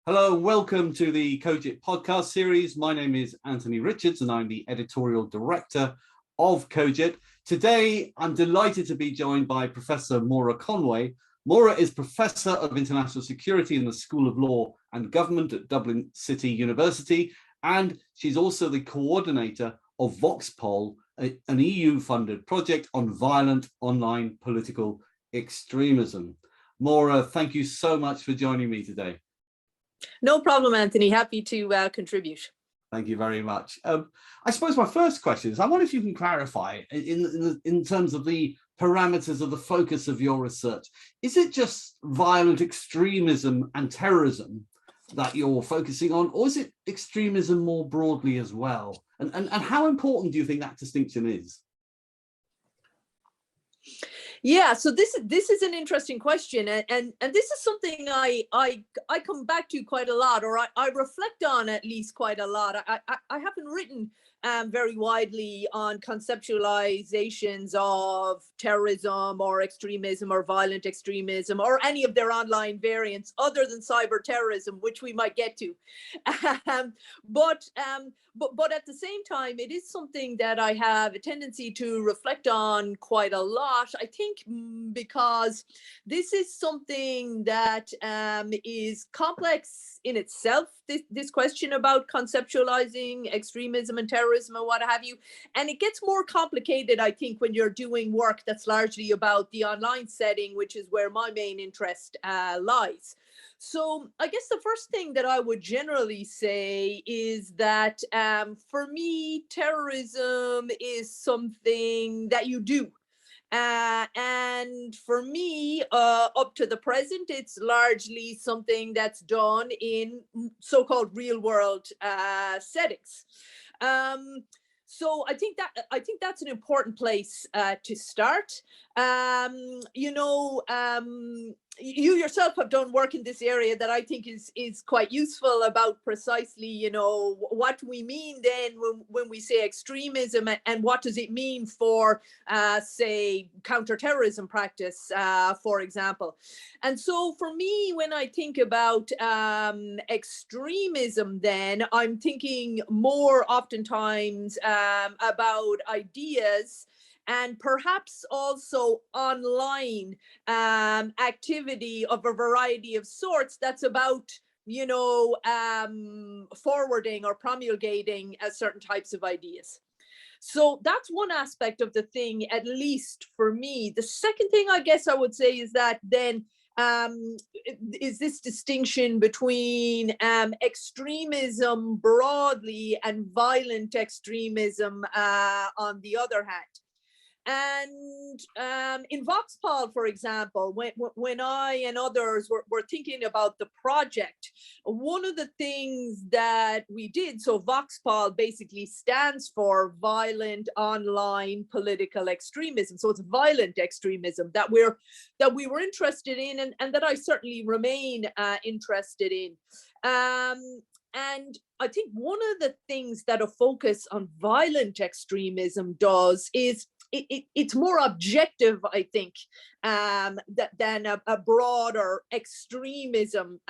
Hello, welcome to the COGIT podcast series. My name is Anthony Richards and I'm the editorial director of COGIT. Today, I'm delighted to be joined by Professor Maura Conway. Maura is Professor of International Security in the School of Law and Government at Dublin City University, and she's also the coordinator of VOX-Pol, an EU-funded project on violent online political extremism. Maura, thank you so much for joining me today. No problem, Anthony. Happy to contribute. Thank you very much. I suppose my first question is, I wonder if you can clarify in terms of the parameters of the focus of your research. Is it just violent extremism and terrorism that you're focusing on, or is it extremism more broadly as well? And how important do you think that distinction is? Yeah, so this is an interesting question, and this is something I come back to quite a lot, or I reflect on at least quite a lot. I haven't written very widely on conceptualizations of terrorism or extremism or violent extremism or any of their online variants other than cyberterrorism, which we might get to. But at the same time, it is something that I have a tendency to reflect on quite a lot, I think, because this is something that is complex in itself, this question about conceptualizing extremism and terrorism and what have you. And it gets more complicated, I think, when you're doing work that's largely about the online setting, which is where my main interest lies. So I guess the first thing that I would generally say is that for me, terrorism is something that you do. And for me, up to the present, it's largely something that's done in so-called real-world settings. So I think that's an important place to start. You yourself have done work in this area that I think is quite useful about precisely, what we mean then when we say extremism, and what does it mean for, say, counterterrorism practice, for example. And so for me, when I think about extremism, then I'm thinking more oftentimes about ideas and perhaps also online activity of a variety of sorts that's about, forwarding or promulgating certain types of ideas. So that's one aspect of the thing, at least for me. The second thing I guess I would say is that then is this distinction between extremism broadly and violent extremism on the other hand. And in VOX-Pol, for example, when I and others were thinking about the project, one of the things that we did, so VOX-Pol basically stands for Violent Online Political Extremism. So it's violent extremism that we were interested in, and that I certainly remain interested in. And I think one of the things that a focus on violent extremism does is it's more objective, I think, than a broader extremism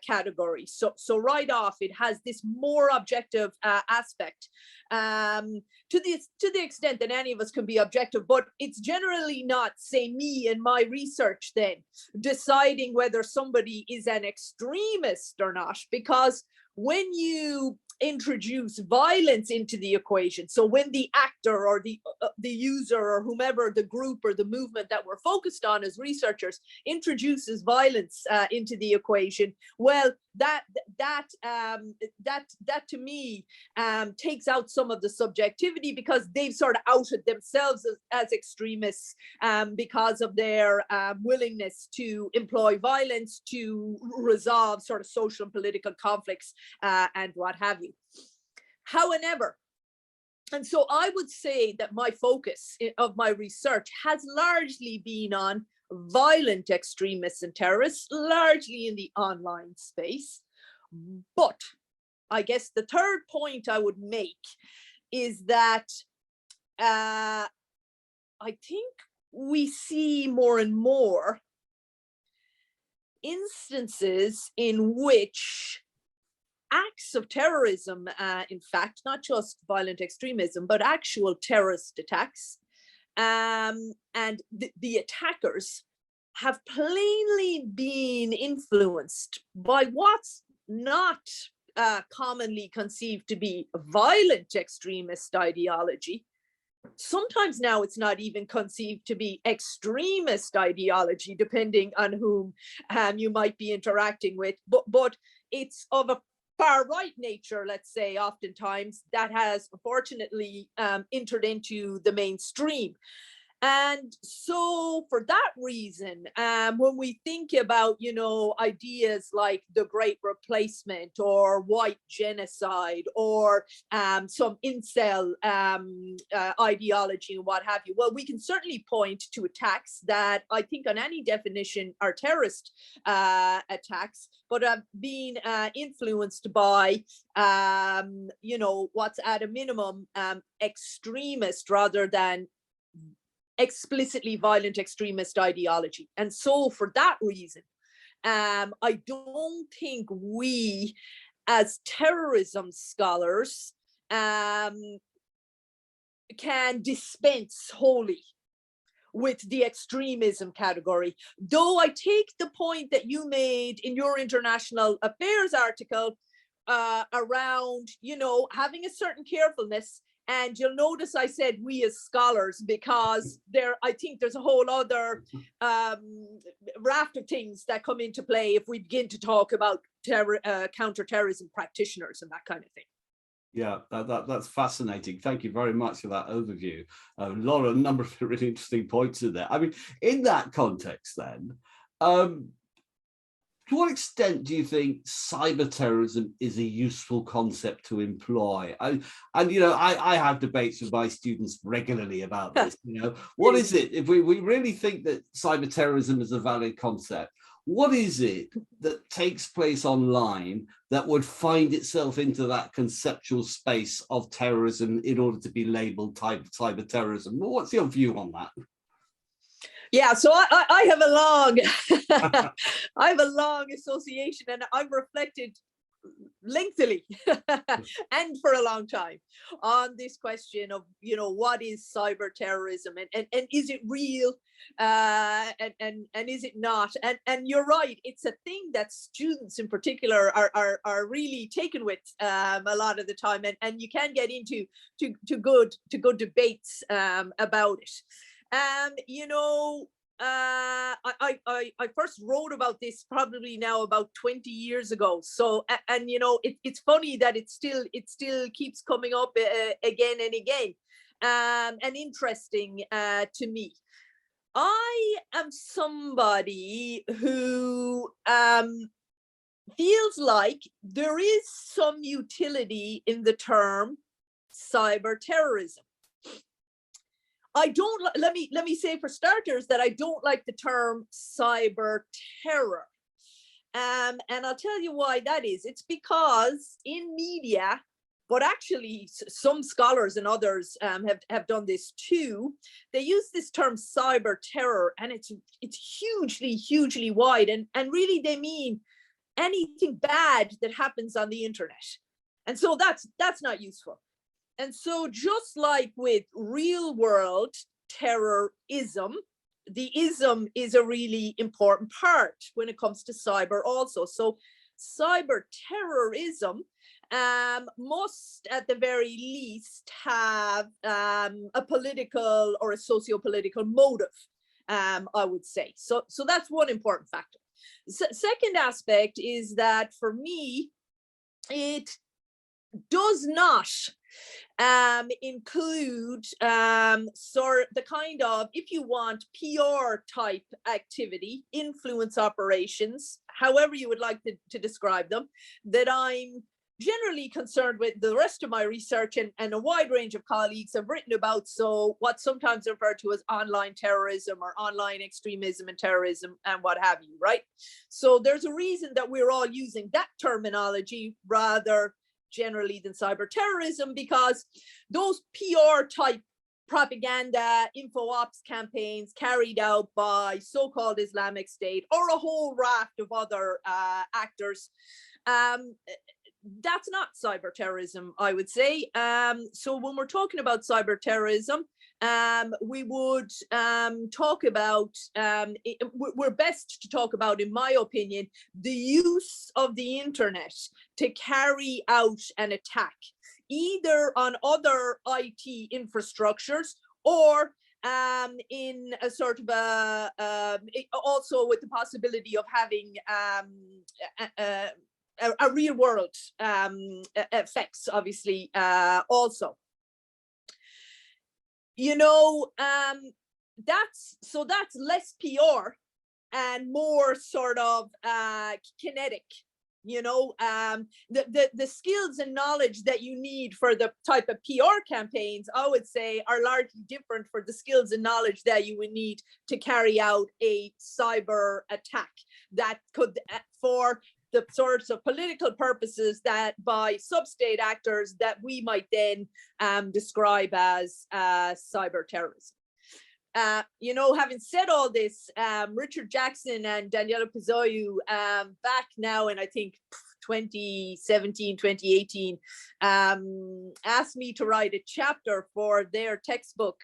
category. So right off, it has this more objective aspect to the extent that any of us can be objective, but it's generally not, say, me and my research then deciding whether somebody is an extremist or not, because when you introduce violence into the equation, so when the actor or the user or whomever, the group or the movement that we're focused on as researchers introduces violence into the equation, well, that to me takes out some of the subjectivity, because they've sort of outed themselves as extremists because of their willingness to employ violence to resolve sort of social and political conflicts and what have you. However, and so I would say that my focus of my research has largely been on violent extremists and terrorists, largely in the online space. But I guess the third point I would make is that I think we see more and more instances in which acts of terrorism, in fact, not just violent extremism, but actual terrorist attacks. And the attackers have plainly been influenced by what's not commonly conceived to be violent extremist ideology. Sometimes now it's not even conceived to be extremist ideology, depending on whom you might be interacting with, but it's of a far right nature, let's say, oftentimes, that has unfortunately entered into the mainstream. And so for that reason, when we think about, you know, ideas like the Great Replacement or white genocide or some incel ideology and what have you, well, we can certainly point to attacks that I think on any definition are terrorist attacks, but have been influenced by, you know, what's at a minimum extremist rather than explicitly violent extremist ideology. And so for that reason, I don't think we as terrorism scholars can dispense wholly with the extremism category. Though I take the point that you made in your international affairs article around, you know, having a certain carefulness. And you'll notice I said we as scholars, because I think there's a whole other raft of things that come into play if we begin to talk about counterterrorism practitioners and that kind of thing. Yeah, that's fascinating. Thank you very much for that overview. A number of really interesting points in there. I mean, in that context then, to what extent do you think cyberterrorism is a useful concept to employ? And you know, I have debates with my students regularly about this. You know, what is it, if we really think that cyberterrorism is a valid concept, what is it that takes place online that would find itself into that conceptual space of terrorism in order to be labeled cyberterrorism? What's your view on that? Yeah, so I have a long, I have a long association, and I've reflected lengthily and for a long time on this question of, you know, what is cyber terrorism, and is it real, and is it not? And you're right, it's a thing that students in particular are really taken with a lot of the time, and you can get into good debates about it. You know, I first wrote about this probably now about 20 years ago. So, and you know, it's funny that it still keeps coming up again and again, and interesting to me. I am somebody who feels like there is some utility in the term cyber terrorism. I don't, let me say for starters that I don't like the term cyber terror. And I'll tell you why that is. It's because in media, but actually some scholars and others have done this too, they use this term cyber terror, and it's hugely wide, and really they mean anything bad that happens on the internet. And so that's not useful. And so just like with real world terrorism, the ism is a really important part when it comes to cyber also. So cyber terrorism must at the very least have a political or a socio-political motive, I would say. So that's one important factor. Second aspect is that for me, it does not include the kind of, if you want, PR type activity, influence operations, however you would like to describe them, that I'm generally concerned with. The rest of my research and a wide range of colleagues have written about, so what's sometimes referred to as online terrorism or online extremism and terrorism and what have you, right? So there's a reason that we're all using that terminology rather generally than cyber terrorism, because those PR type propaganda, info ops campaigns carried out by so-called Islamic State or a whole raft of other actors, that's not cyber terrorism, I would say. So when we're talking about cyber terrorism, we would talk about, we're best to talk about, in my opinion, the use of the internet to carry out an attack, either on other IT infrastructures or in a sort of also with the possibility of having a real world effects, obviously, also. You know, that's less PR and more sort of kinetic. You know, the skills and knowledge that you need for the type of PR campaigns, I would say, are largely different for the skills and knowledge that you would need to carry out a cyber attack that could, for the sorts of political purposes that by sub-state actors that we might then describe as cyber terrorism. You know, having said all this, Richard Jackson and Daniela Pizzoiu, back now in, I think, 2017, 2018, asked me to write a chapter for their textbook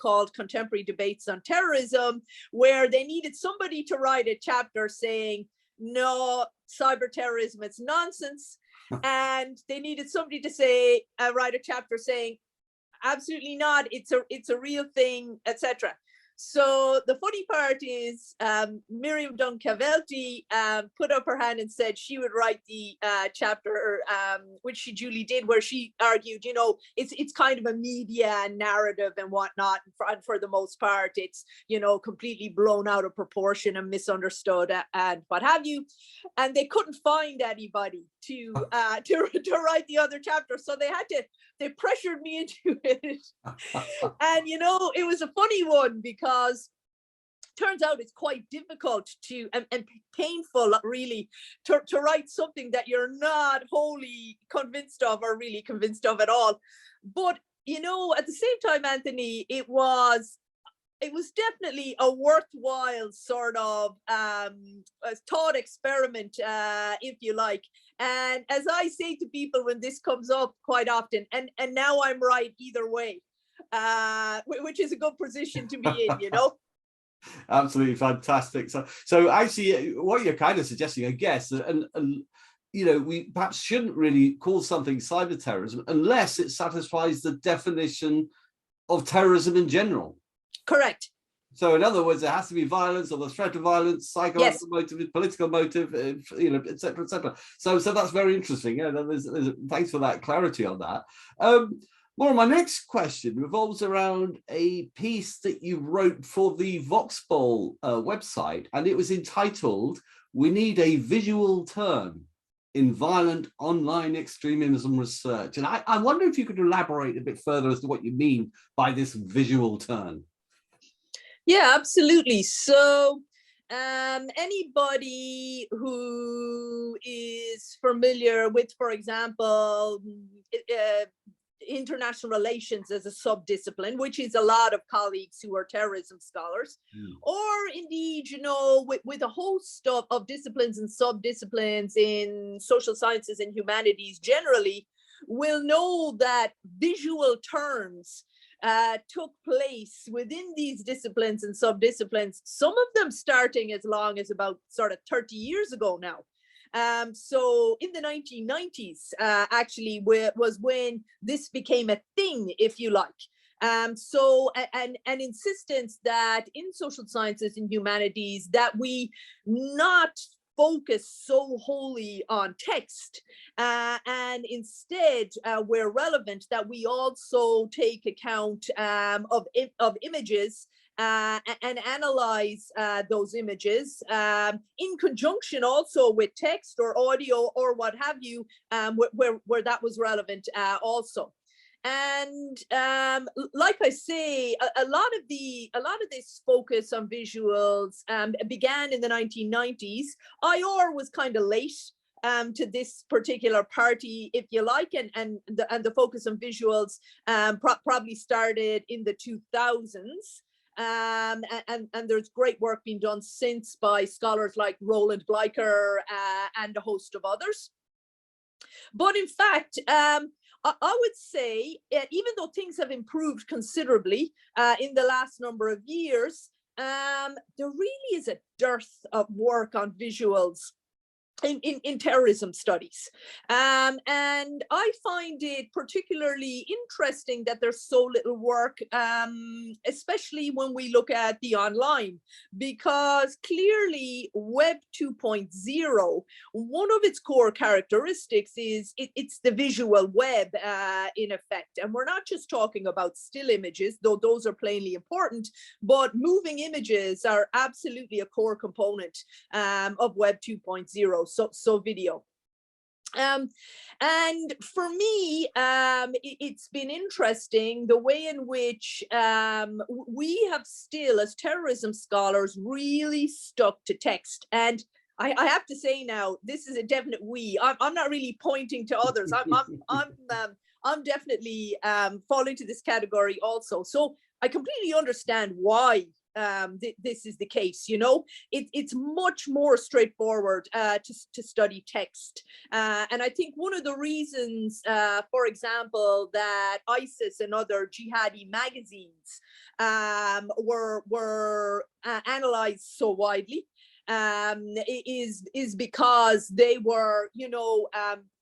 called Contemporary Debates on Terrorism, where they needed somebody to write a chapter saying, no, cyber terrorism, it's nonsense. And they needed somebody to say, write a chapter saying, absolutely not, it's a real thing, etc. So the funny part is Miriam Duncavelti put up her hand and said she would write the chapter, which she duly did, where she argued, you know, it's kind of a media narrative and whatnot, and for the most part, it's, you know, completely blown out of proportion and misunderstood and what have you. And they couldn't find anybody to write the other chapter, so they pressured me into it. And, you know, it was a funny one because turns out it's quite difficult to and painful, really, to write something that you're not wholly convinced of or really convinced of at all. But, you know, at the same time, Anthony, it was definitely a worthwhile sort of thought experiment, if you like. And as I say to people when this comes up quite often, and now I'm right either way, which is a good position to be in, you know. Absolutely fantastic. So actually, what you're kind of suggesting, I guess, and you know, we perhaps shouldn't really call something cyber terrorism unless it satisfies the definition of terrorism in general. Correct. So in other words, there has to be violence or the threat of violence, psychological motive, political motive, you know, et cetera, et cetera. So that's very interesting. Yeah, thanks for that clarity on that. Well, my next question revolves around a piece that you wrote for the VOX-Pol website, and it was entitled, "We Need a Visual Turn in Violent Online Extremism Research." And I wonder if you could elaborate a bit further as to what you mean by this visual turn. Yeah, absolutely. So anybody who is familiar with, for example, international relations as a sub-discipline, which is a lot of colleagues who are terrorism scholars, or indeed, you know, with a host of disciplines and sub-disciplines in social sciences and humanities generally, will know that visual turns took place within these disciplines and sub-disciplines, some of them starting as long as about sort of 30 years ago now. So in the 1990s, actually, was when this became a thing, if you like. So an insistence that in social sciences and humanities that we not focus so wholly on text, and instead, where relevant, that we also take account of images and analyze those images in conjunction also with text or audio or what have you, where that was relevant also. And like I say, a lot of this focus on visuals began in the 1990s. IR was kind of late to this particular party, if you like, and the focus on visuals probably started in the 2000s. And there's great work being done since by scholars like Roland Gleicher and a host of others. But in fact, I would say, even though things have improved considerably in the last number of years, there really is a dearth of work on visuals in terrorism studies. And I find it particularly interesting that there's so little work, especially when we look at the online, because clearly Web 2.0, one of its core characteristics is it's the visual web in effect. And we're not just talking about still images, though those are plainly important, but moving images are absolutely a core component of Web 2.0. So video. And for me, it's been interesting the way in which we have still, as terrorism scholars, really stuck to text. And I have to say now, this is a definite we. I'm not really pointing to others. I'm definitely falling to this category also. So I completely understand why this is the case. You know, it's much more straightforward to study text, and I think one of the reasons, for example, that ISIS and other jihadi magazines were analyzed so widely is because they were, you know,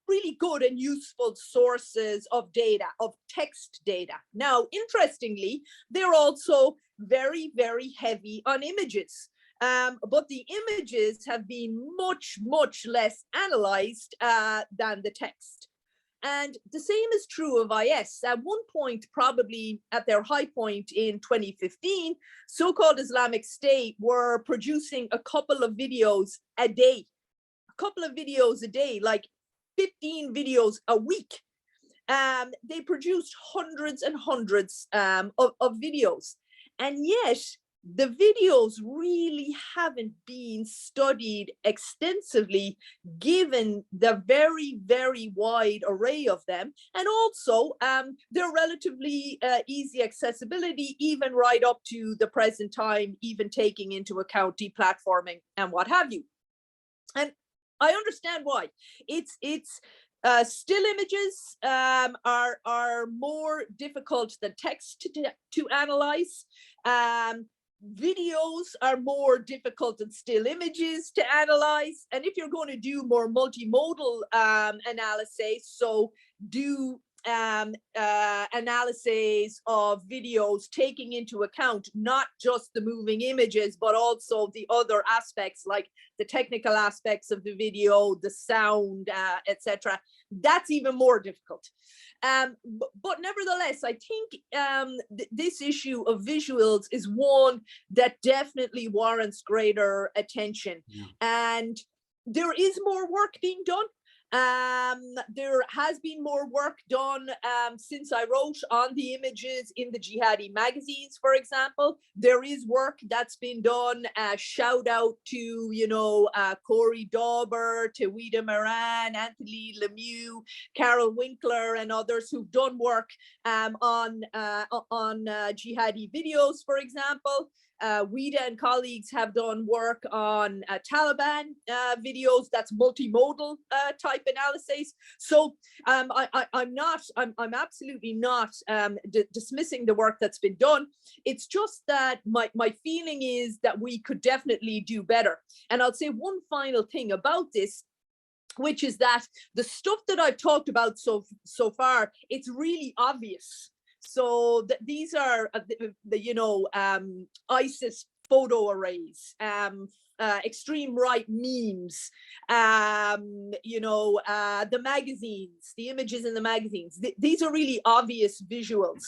really good and useful sources of data, of text data. Now, interestingly, they're also very, very heavy on images. But the images have been much, much less analyzed than the text. And the same is true of IS. At one point, probably at their high point in 2015, so-called Islamic State were producing a couple of videos a day, like 15 videos a week. They produced hundreds and hundreds of videos. And yet, the videos really haven't been studied extensively, given the very, very wide array of them. And also, their relatively easy accessibility, even right up to the present time, even taking into account deplatforming and what have you. And I understand why. It's still images are more difficult than text to analyze. Videos are more difficult than still images to analyze. And if you're going to do more multimodal analysis, so do analysis of videos taking into account not just the moving images, but also the other aspects, like the technical aspects of the video, the sound, etc. That's even more difficult. But nevertheless, I think this issue of visuals is one that definitely warrants greater attention. Yeah. And there is more work being done. There has been more work done since I wrote on the images in the jihadi magazines, for example. There is work that's been done. Shout out to, you know, Corey Dauber, Tawhida Moran, Anthony Lemieux, Carol Winkler, and others who've done work on jihadi videos, for example. Wida and colleagues have done work on Taliban videos, that's multimodal type analysis. So I'm absolutely not dismissing the work that's been done. It's just that my feeling is that we could definitely do better. And I'll say one final thing about this, which is that the stuff that I've talked about so far, it's really obvious. So these are you know, ISIS photo arrays, extreme right memes, you know, the magazines, the images in the magazines. These are really obvious visuals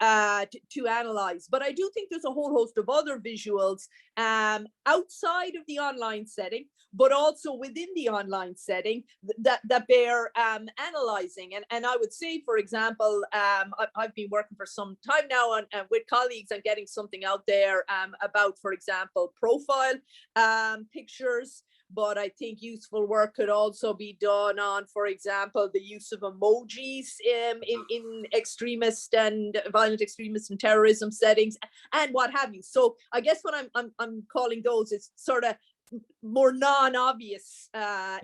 to analyze. But I do think there's a whole host of other visuals outside of the online setting, but also within the online setting that bear analyzing. And I would say, for example, I've been working for some time now and with colleagues on getting something out there about, for example, profile pictures. But I think useful work could also be done on, for example, the use of emojis in extremist and violent extremist and terrorism settings and what have you. So I guess what I'm calling those is sort of more non-obvious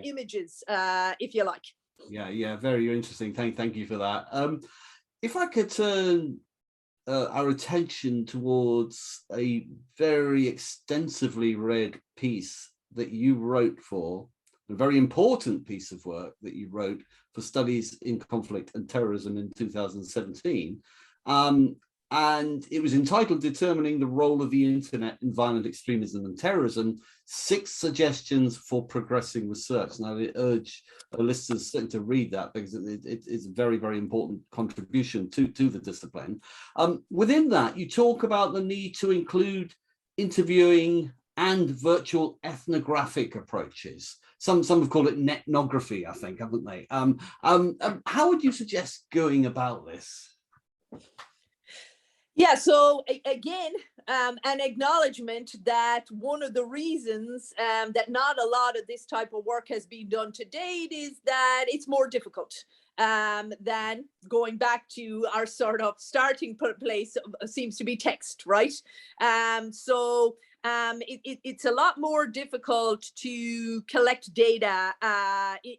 images, if you like. Yeah, very interesting. Thank you for that. If I could turn our attention towards a very extensively read piece that you wrote for, a very important piece of work that you wrote for Studies in Conflict and Terrorism in 2017. And it was entitled Determining the Role of the Internet in Violent Extremism and Terrorism, 6 Suggestions for Progressing Research. Now, I urge our listeners to read that because it's a very, very important contribution to the discipline. Within that, you talk about the need to include interviewing and virtual ethnographic approaches. Some have called it ethnography, I think, haven't they? How would you suggest going about this? Yeah, so again, an acknowledgement that one of the reasons that not a lot of this type of work has been done to date is that it's more difficult than going back to our sort of starting place seems to be text, right? It's a lot more difficult to collect data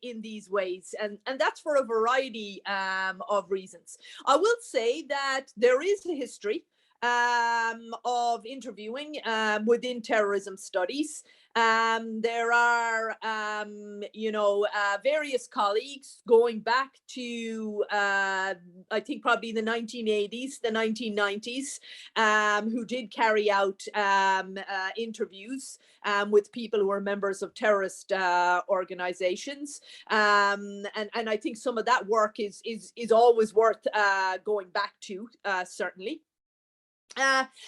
in these ways, and that's for a variety of reasons. I will say that there is a history of interviewing within terrorism studies. There are, various colleagues going back to, I think probably the 1980s, the 1990s, who did carry out interviews with people who are members of terrorist organizations. And I think some of that work is always worth going back to, certainly.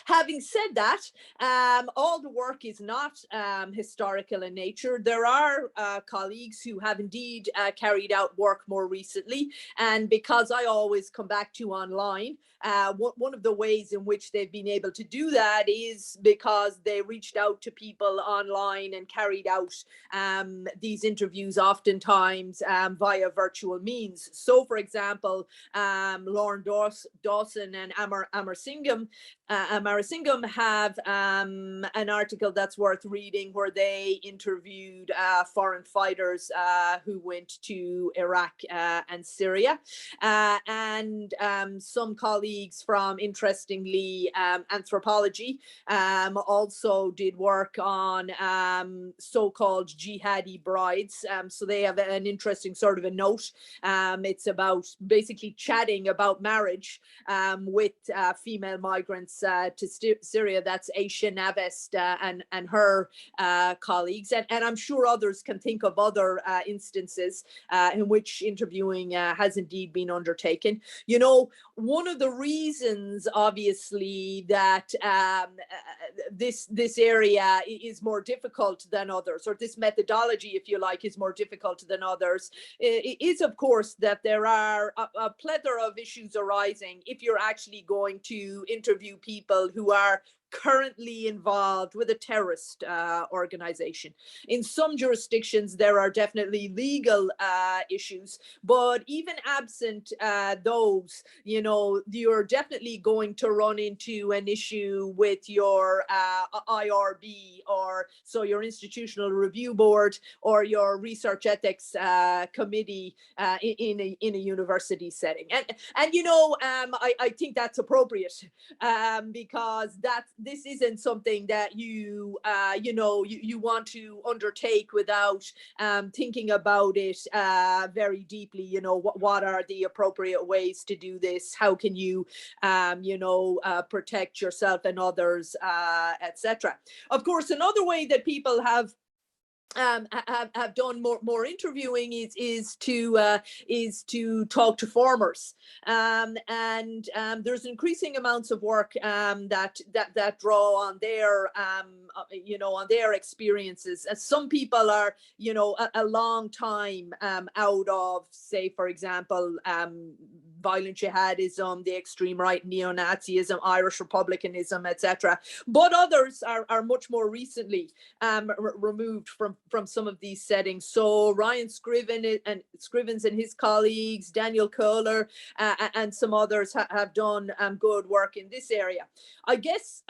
Having said that, all the work is not historical in nature. There are colleagues who have indeed carried out work more recently, and because I always come back to online, one of the ways in which they've been able to do that is because they reached out to people online and carried out these interviews oftentimes via virtual means. So, for example, Lauren Dawson and Amarasingam have an article that's worth reading where they interviewed foreign fighters who went to Iraq and Syria. And some colleagues from, interestingly, anthropology also did work on so-called jihadi brides. So they have an interesting sort of a note. It's about basically chatting about marriage with female migrants to Syria. That's Aisha Navest and her colleagues. And I'm sure others can think of other instances in which interviewing has indeed been undertaken. You know, one of the reasons, obviously, that this area is more difficult than others, or this methodology, if you like, is more difficult than others, is, of course, that there are a plethora of issues arising if you're actually going to interview people who are currently involved with a terrorist organization. In some jurisdictions, there are definitely legal issues, but even absent those, you know, you're definitely going to run into an issue with your IRB, or so your Institutional Review Board, or your Research Ethics Committee in a university setting. And you know, I think that's appropriate because this isn't something that you want to undertake without thinking about it very deeply. You know, what are the appropriate ways to do this? How can you, protect yourself and others, etc. Of course, another way that people have done more interviewing is to talk to farmers, and there's increasing amounts of work that draw on their on their experiences. Some people are a long time out of, say, for example, violent jihadism, the extreme right, neo-Nazism, Irish republicanism, etc. But others are much more recently removed from some of these settings. So Ryan Scrivens and his colleagues, Daniel Kohler, and some others have done good work in this area. I guess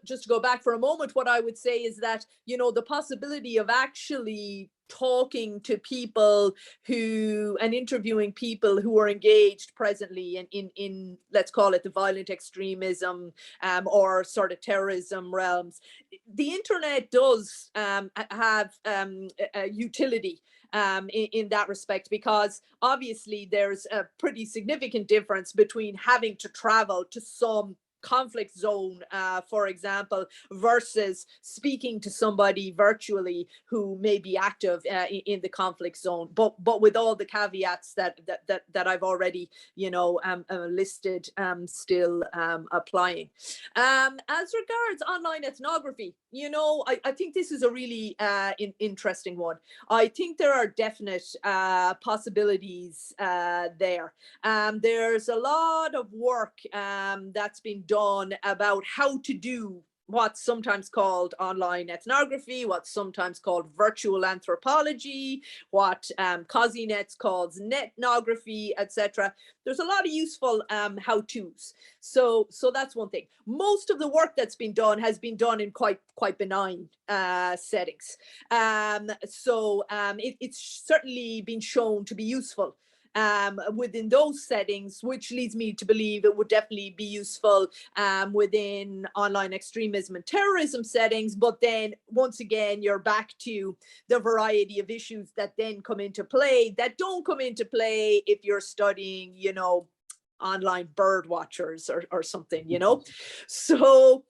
just to go back for a moment, what I would say is that the possibility of actually talking to people and interviewing people who are engaged presently in let's call it the violent extremism or sort of terrorism realms. The internet does have a utility in that respect, because obviously there's a pretty significant difference between having to travel to some conflict zone, for example, versus speaking to somebody virtually who may be active in the conflict zone, but with all the caveats that I've already, listed, still applying. As regards online ethnography, I think this is a really interesting one. I think there are definite possibilities there. There's a lot of work that's been done about how to do what's sometimes called online ethnography, what's sometimes called virtual anthropology, what Cosinets calls netnography, etc. There's a lot of useful how-tos. So that's one thing. Most of the work that's been done has been done in quite benign settings. It's certainly been shown to be useful within those settings, which leads me to believe it would definitely be useful within online extremism and terrorism settings. But then once again, you're back to the variety of issues that then come into play that don't come into play if you're studying, online bird watchers or something, So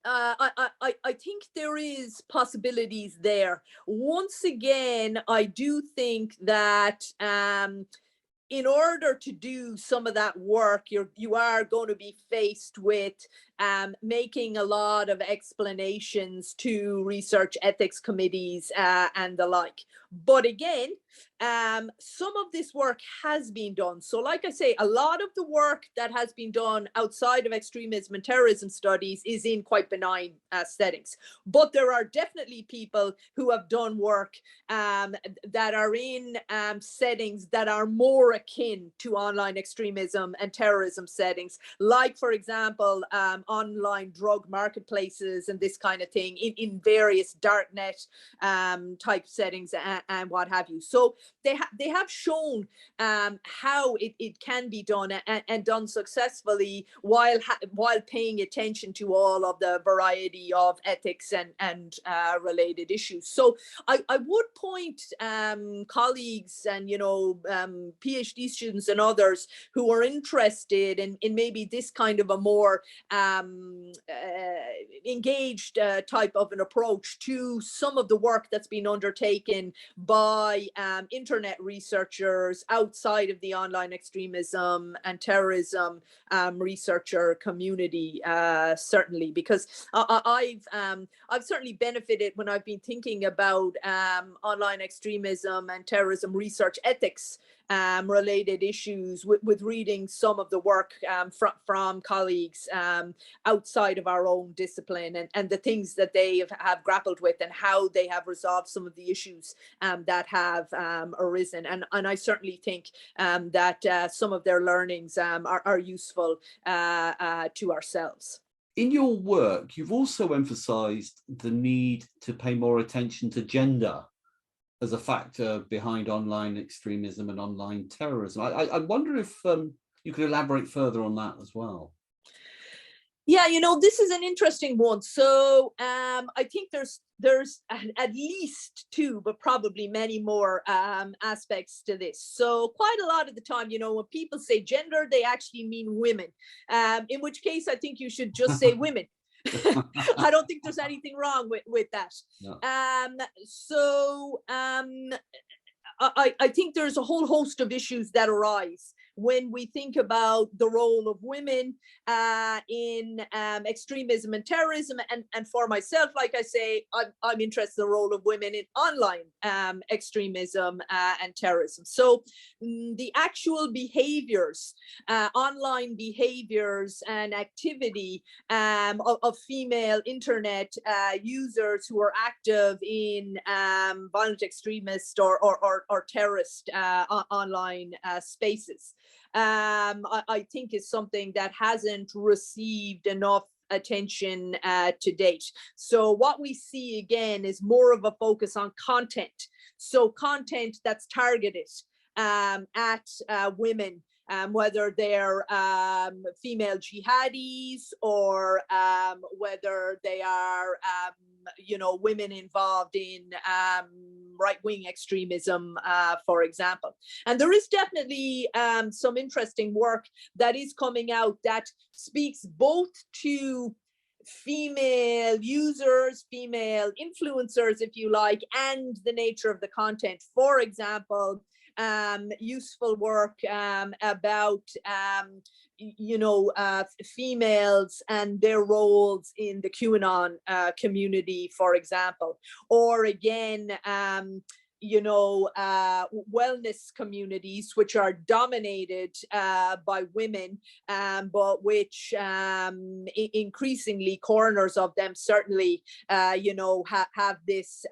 I think there is possibilities there. Once again, I do think that in order to do some of that work, you are going to be faced with making a lot of explanations to research ethics committees and the like. But again, some of this work has been done. So like I say, a lot of the work that has been done outside of extremism and terrorism studies is in quite benign settings. But there are definitely people who have done work that are in settings that are more akin to online extremism and terrorism settings, like, for example, online drug marketplaces and this kind of thing in various darknet type settings and what have you. So they have shown how it can be done and done successfully while paying attention to all of the variety of ethics and related issues. So I would point colleagues and PhD students and others who are interested in maybe this kind of a more engaged type of an approach to some of the work that's been undertaken by internet researchers outside of the online extremism and terrorism researcher community, certainly, because I've certainly benefited when I've been thinking about online extremism and terrorism research ethics related issues with reading some of the work from colleagues outside of our own discipline and the things that they have grappled with and how they have resolved some of the issues that have arisen. And I certainly think that some of their learnings are useful to ourselves. In your work, you've also emphasized the need to pay more attention to gender as a factor behind online extremism and online terrorism. I wonder if you could elaborate further on that as well. Yeah, this is an interesting one. So I think there's at least two, but probably many more aspects to this. So quite a lot of the time, when people say gender, they actually mean women, in which case I think you should just say women. I don't think there's anything wrong with that. No. I think there's a whole host of issues that arise when we think about the role of women in extremism and terrorism. And for myself, like I say, I'm interested in the role of women in online extremism and terrorism. So the actual behaviors, online behaviors and activity of female internet users who are active in violent extremist or terrorist online spaces, I think is something that hasn't received enough attention to date. So what we see again is more of a focus on content. So content that's targeted at women, whether they're female jihadis or whether they are, women involved in right-wing extremism, for example. And there is definitely some interesting work that is coming out that speaks both to female users, female influencers, if you like, and the nature of the content. For example, useful work about females and their roles in the QAnon community, for example, or again wellness communities which are dominated by women, but which increasingly corners of them certainly have this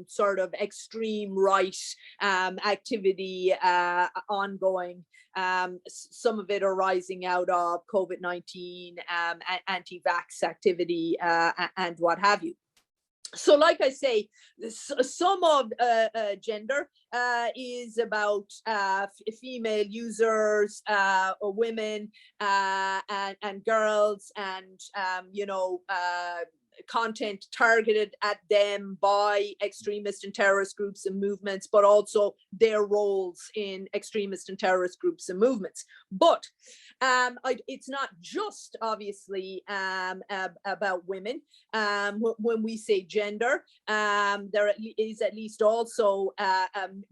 sort of extreme right activity ongoing. Some of it arising out of COVID-19 anti-vax activity and what have you. So like I say, some of gender is about female users, or women and girls, and content targeted at them by extremist and terrorist groups and movements, but also their roles in extremist and terrorist groups and movements. But it's not just obviously about women. When we say gender, there is at least also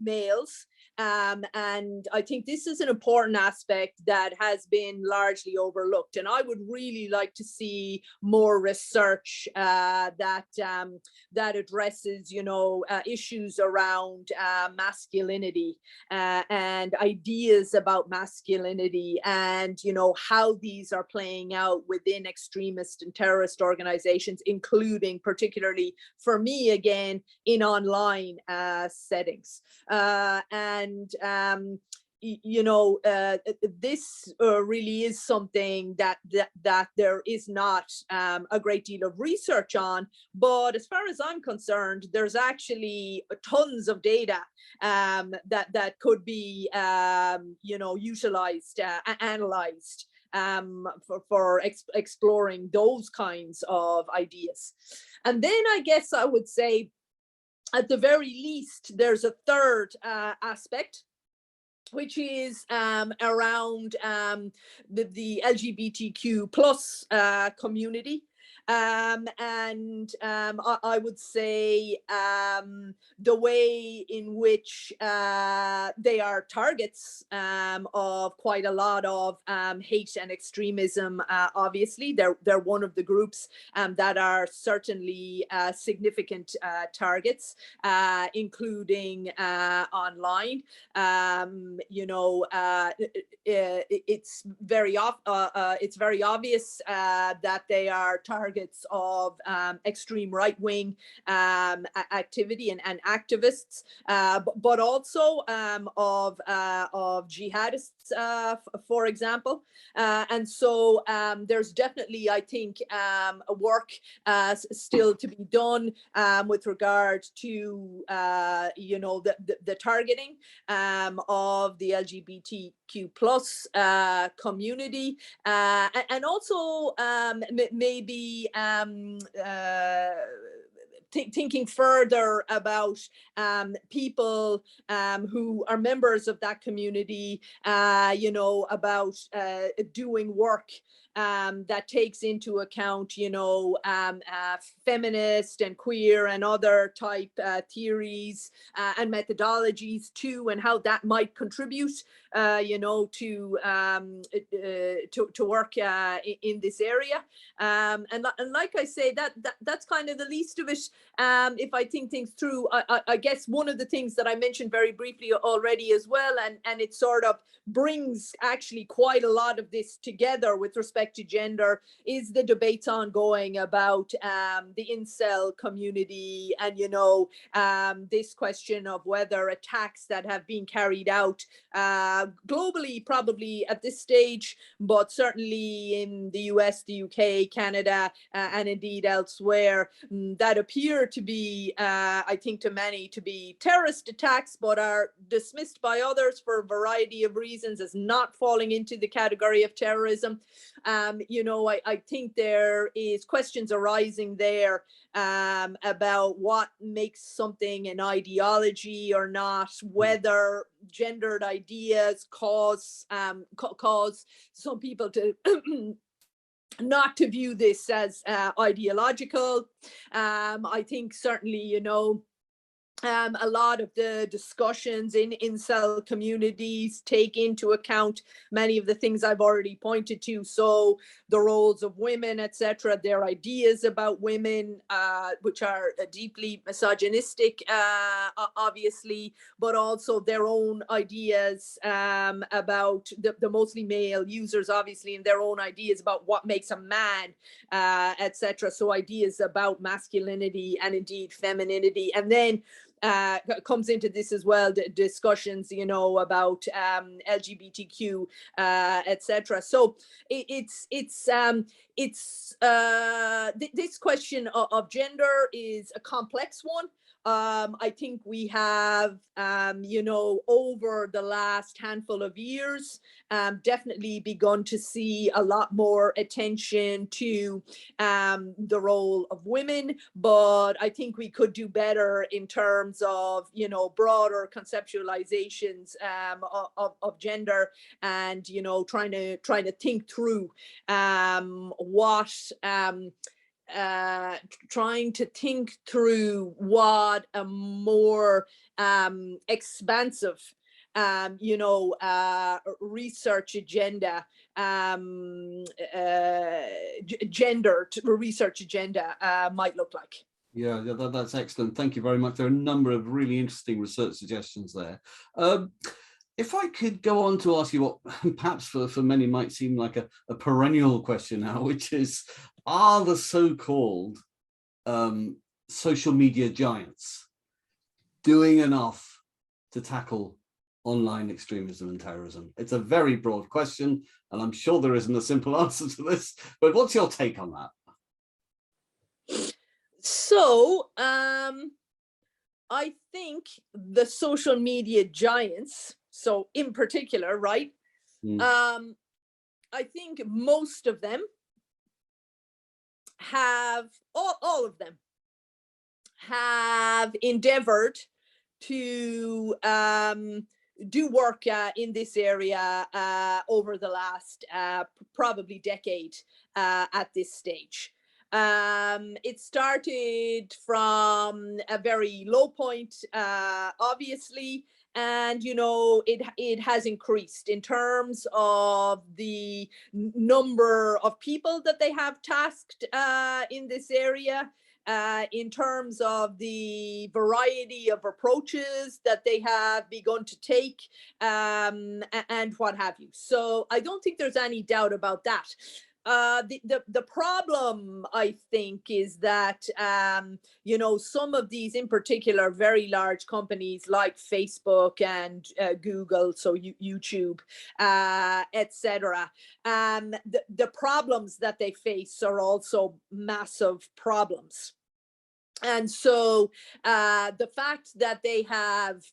males. And I think this is an important aspect that has been largely overlooked. And I would really like to see more research that addresses, issues around masculinity and ideas about masculinity, and how these are playing out within extremist and terrorist organizations, including particularly for me again in online settings. This really is something that there is not a great deal of research on, but as far as I'm concerned, there's actually tons of data that could be utilized, analyzed for exploring those kinds of ideas. And then I guess I would say, at the very least, there's a third aspect, which is around the LGBTQ plus community. I would say the way in which they are targets of quite a lot of hate and extremism. Obviously, they're one of the groups that are certainly significant targets, including online. It's very obvious that they are targets of extreme right-wing activity and activists, but also of jihadists, for example. And so there's definitely, I think, work still to be done with regard to the targeting of the LGBTQ plus community, and also maybe thinking further about people who are members of that community, about doing work that takes into account, feminist and queer and other type theories and methodologies too, and how that might contribute, to work in this area. And like I say, that's kind of the least of it. If I think things through, I guess one of the things that I mentioned very briefly already as well, and it sort of brings actually quite a lot of this together with respect respect to gender is the debates ongoing about the incel community, and this question of whether attacks that have been carried out globally, probably at this stage, but certainly in the US, the UK, Canada, and indeed elsewhere, that appear to be, I think to many, to be terrorist attacks, but are dismissed by others for a variety of reasons as not falling into the category of terrorism. I think there is questions arising there about what makes something an ideology or not, whether gendered ideas cause some people to not to view this as ideological. I think certainly, a lot of the discussions in incel communities take into account many of the things I've already pointed to. So the roles of women, etc., their ideas about women, which are deeply misogynistic, obviously, but also their own ideas about the mostly male users, obviously, and their own ideas about what makes a man, etc. So ideas about masculinity and indeed femininity. And then comes into this as well, the discussions, about LGBTQ, etc. So this question of gender is a complex one. I think we have, over the last handful of years, definitely begun to see a lot more attention to the role of women, but I think we could do better in terms of, broader conceptualizations of gender, and, trying to think through what a more expansive research agenda, gender research agenda might look like. Yeah, that's excellent. Thank you very much. There are a number of really interesting research suggestions there. If I could go on to ask you what perhaps for many might seem like a perennial question now, which is, are the so-called social media giants doing enough to tackle online extremism and terrorism? It's a very broad question, and I'm sure there isn't a simple answer to this, but what's your take on that? So I think the social media giants, so in particular, right? I think most of them have, all of them have endeavored to do work in this area over the last probably decade at this stage. It started from a very low point, obviously, and it has increased in terms of the number of people that they have tasked in this area, in terms of the variety of approaches that they have begun to take, and what have you. So I don't think there's any doubt about that. The problem, I think, is that some of these, in particular, very large companies like Facebook and Google, so YouTube, etc. The problems that they face are also massive problems. And so the fact that they have,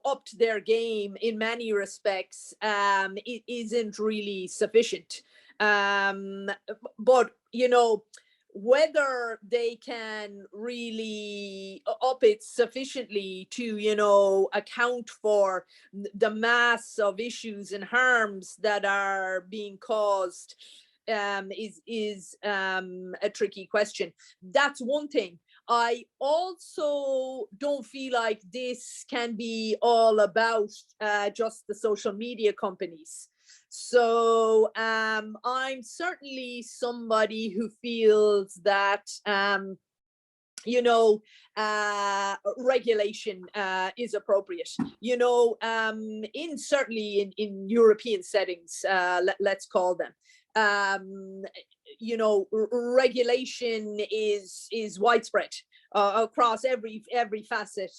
upped their game in many respects, it isn't really sufficient. But, whether they can really up it sufficiently to, account for the mass of issues and harms that are being caused is a tricky question. That's one thing. I also don't feel like this can be all about just the social media companies. So I'm certainly somebody who feels that regulation is appropriate. Certainly in European settings, let's call them. regulation is widespread across every facet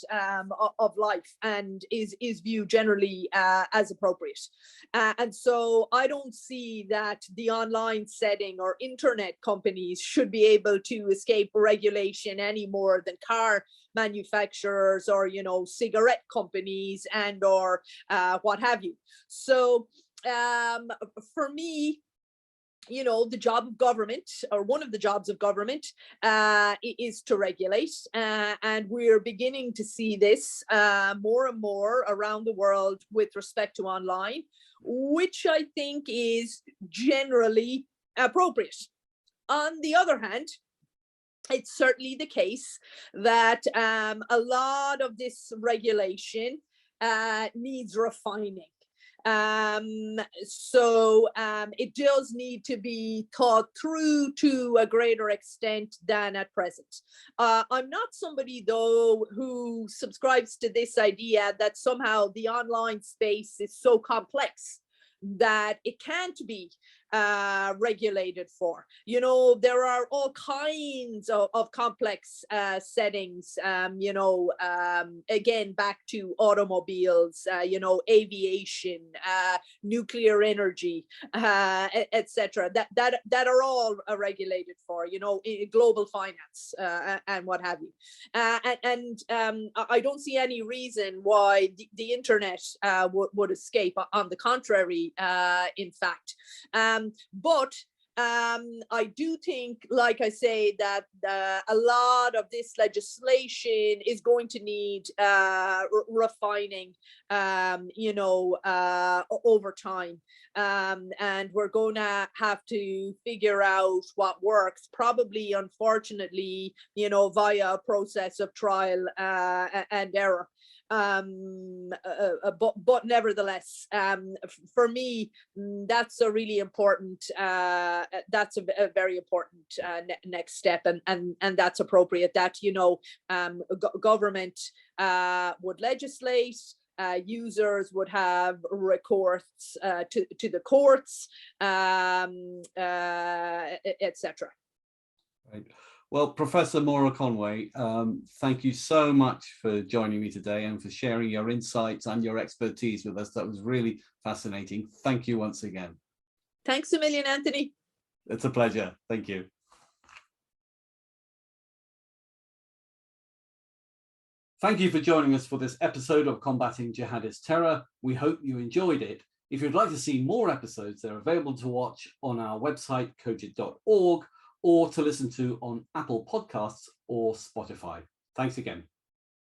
of life, and is viewed generally as appropriate. And so I don't see that the online setting or internet companies should be able to escape regulation any more than car manufacturers or, cigarette companies and or what have you. So for me, the job of government, or one of the jobs of government, is to regulate. And we're beginning to see this more and more around the world with respect to online, which I think is generally appropriate. On the other hand, it's certainly the case that a lot of this regulation needs refining. So it does need to be thought through to a greater extent than at present. I'm not somebody, though, who subscribes to this idea that somehow the online space is so complex that it can't be regulated for. There are all kinds of complex settings, again, back to automobiles, aviation, nuclear energy, etc. That are all regulated for, global finance and what have you. And I don't see any reason why the internet would escape. On the contrary, in fact. But I do think, like I say, that a lot of this legislation is going to need refining, over time. And we're going to have to figure out what works, probably, unfortunately, via a process of trial and error. But nevertheless, for me, that's a really important, that's a very important next step, and that's appropriate, that government would legislate, users would have recourse to the courts, etc. Right. Well, Professor Maura Conway, thank you so much for joining me today and for sharing your insights and your expertise with us. That was really fascinating. Thank you once again. Thanks a million, Anthony. It's a pleasure. Thank you. Thank you for joining us for this episode of Combating Jihadist Terror. We hope you enjoyed it. If you'd like to see more episodes, they're available to watch on our website, cogit.org, or to listen to on Apple Podcasts or Spotify. Thanks again.